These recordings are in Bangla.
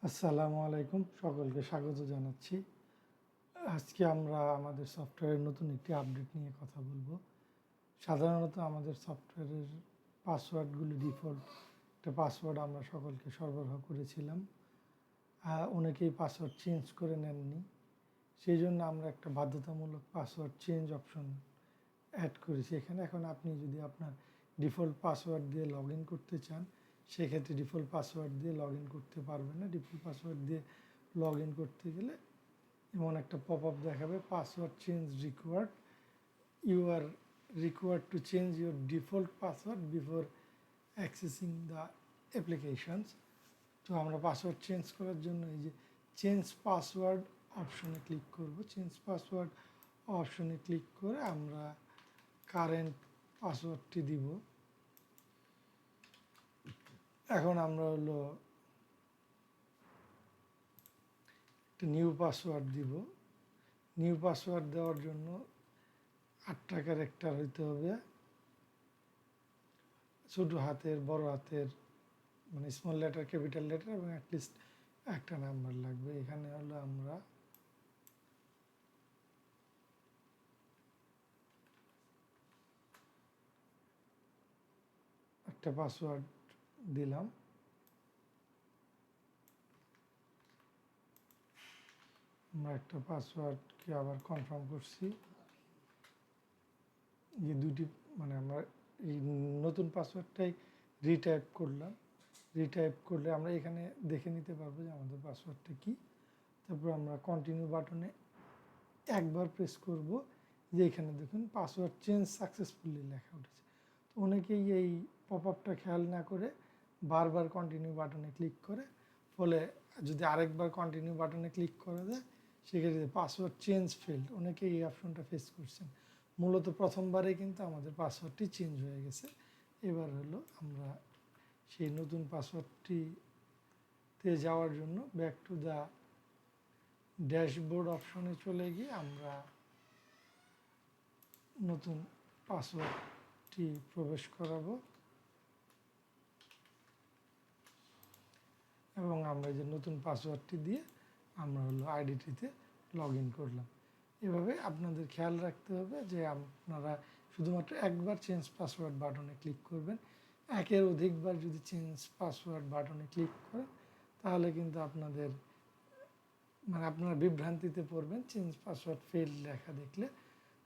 আসসালামু আলাইকুম, সকলকে স্বাগত জানাচ্ছি। আজকে আমরা আমাদের সফটওয়্যারের নতুন একটি আপডেট নিয়ে কথা বলবো। সাধারণত আমাদের সফটওয়্যারের পাসওয়ার্ডগুলি ডিফল্ট একটা পাসওয়ার্ড আমরা সকলকে সরবরাহ করেছিলাম। অনেকেই পাসওয়ার্ড চেঞ্জ করে নেননি, সেই জন্য আমরা একটা বাধ্যতামূলক পাসওয়ার্ড চেঞ্জ অপশন অ্যাড করেছি এখানে। এখন আপনি যদি আপনার ডিফল্ট পাসওয়ার্ড দিয়ে লগ ইন করতে চান, সেক্ষেত্রে ডিফল্ট পাসওয়ার্ড দিয়ে লগ ইন করতে পারবেন না। ডিফল্ট পাসওয়ার্ড দিয়ে লগ ইন করতে গেলে এমন একটা পপ আপ দেখাবে, password change required, you are required to change your default password before accessing the applications. তো আমরা পাসওয়ার্ড চেঞ্জ করার জন্য এই যে চেঞ্জ পাসওয়ার্ড অপশনে ক্লিক করব। চেঞ্জ পাসওয়ার্ড অপশনে ক্লিক করে আমরা কারেন্ট পাসওয়ার্ডটি দিব। এখন আমরা হলো একটা নিউ পাসওয়ার্ড দিব। নিউ পাসওয়ার্ড দেওয়ার জন্য 8টা ক্যারেক্টার হইতে হবে, ছোটো হাতের, বড় হাতের, মানে স্মল লেটার, ক্যাপিটাল লেটার, এবং অ্যাটলিস্ট একটা নাম্বার লাগবে। এখানে হলো আমরা একটা পাসওয়ার্ড দিলাম। আমরা একটা পাসওয়ার্ডকে আবার কনফার্ম করছি। যে দুটি, মানে আমরা এই নতুন পাসওয়ার্ডটাই রিটাইপ করলাম। রিটাইপ করলে আমরা এখানে দেখে নিতে পারবো যে আমাদের পাসওয়ার্ডটা কী। তারপর আমরা কন্টিনিউ বাটনে একবার প্রেস করব, যে এখানে দেখুন পাসওয়ার্ড চেঞ্জ সাকসেসফুলি লেখা উঠেছে। তো অনেকেই এই পপ আপটা খেয়াল না করে বারবার কন্টিনিউ বাটনে ক্লিক করে, ফলে যদি আরেকবার কন্টিনিউ বাটনে ক্লিক করা যায় সেক্ষেত্রে পাসওয়ার্ড চেঞ্জ ফেল্ড, অনেকেই এই অপশনটা ফেস করছেন। মূলত প্রথমবারে কিন্তু আমাদের পাসওয়ার্ডটি চেঞ্জ হয়ে গেছে। এবার হলো আমরা সেই নতুন পাসওয়ার্ডটিতে যাওয়ার জন্য ব্যাক টু দ্য ড্যাশবোর্ড অপশনে চলে গিয়ে আমরা নতুন পাসওয়ার্ডটি প্রবেশ করাবো এবং আমরা যে নতুন পাসওয়ার্ডটি দিয়ে আমরা হলো আইডিটিতে লগ ইন করলাম। এভাবে আপনাদের খেয়াল রাখতে হবে যে আপনারা শুধুমাত্র একবার চেঞ্জ পাসওয়ার্ড বাটনে ক্লিক করবেন। একের অধিকবার যদি চেঞ্জ পাসওয়ার্ড বাটনে ক্লিক করেন তাহলে কিন্তু আপনাদের, মানে আপনারা বিভ্রান্তিতে পড়বেন চেঞ্জ পাসওয়ার্ড ফেল লেখা দেখলে।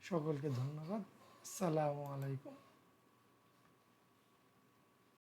সকলকে ধন্যবাদ। আসসালামু আলাইকুম।